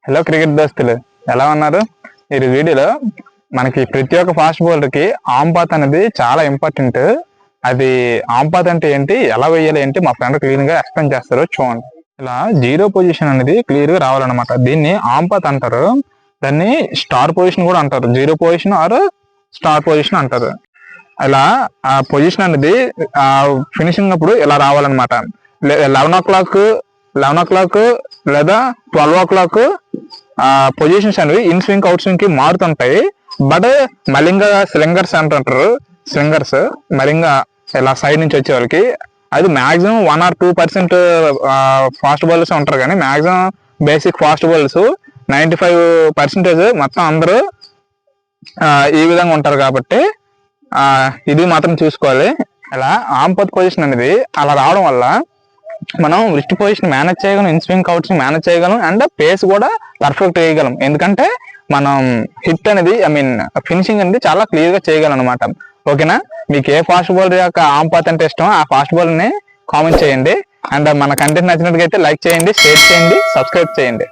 Hello cricket దోస్తులు, ఎలా ఉన్నారు? ఈ వీడియోలో మనకి ప్రతి ఒక్క ఫాస్ట్ బౌలర్కి ఆమ్ పాత్ అనేది చాలా ఇంపార్టెంట్. అది ఆమ్ పాత్ అంటే ఏంటి, ఎలా వేయాలి ఏంటి మా ఫ్రెండ్ క్లియర్ గా ఎక్స్ప్లెయిన్ చేస్తారు, చూడండి. ఇలా జీరో పొజిషన్ అనేది క్లియర్ గా రావాలన్నమాట. దీన్ని ఆమ్ పాత్ అంటారు. దాన్ని స్టార్ పొజిషన్ కూడా అంటారు. Zero position or star position అంటారు. ఇలా ఆ పొజిషన్ అనేది ఫినిషింగ్ అప్పుడు ఇలా రావాలన్నమాట. 11 o'clock లేదా 12 o'clock పొజిషన్స్ అనేవి ఇన్ స్వింగ్ అవుట్ స్వింగ్ కి మారుతుంటాయి. బట్ మలింగ స్లింగర్స్ అంటుంటారు. స్లింగర్స్ మలింగ ఇలా సైడ్ నుంచి వచ్చే వాళ్ళకి అది మాక్సిమం 1 or 2% ఫాస్ట్ బౌలర్స్ ఉంటారు. కానీ మాక్సిమం బేసిక్ ఫాస్ట్ బౌలర్స్ 95% మొత్తం అందరూ ఈ విధంగా ఉంటారు. కాబట్టి ఇది మాత్రం చూసుకోవాలి. ఇలా ఆమ్ పాత్ పొజిషన్ అనేది అలా రావడం వల్ల మనం రిస్ట్ పొజిషన్ మేనేజ్ చేయగలం, in swing out swing manage చేయగలం, అండ్ పేస్ కూడా పర్ఫెక్ట్ వేయగలం. ఎందుకంటే మనం హిట్ అనేది ఫినిషింగ్ అనేది చాలా క్లియర్ గా చేయగలం అనమాట. ఓకేనా? మీకు ఏ ఫాస్ట్ బౌలర్ యొక్క ఆమ్ పాత్ అంటే ఇష్టం ఆ ఫాస్ట్ బౌలర్ ని కామెంట్ చేయండి. అండ్ మన కంటెంట్ నచ్చినట్టుగా అయితే లైక్ చేయండి, షేర్ చేయండి, సబ్స్క్రైబ్ చేయండి.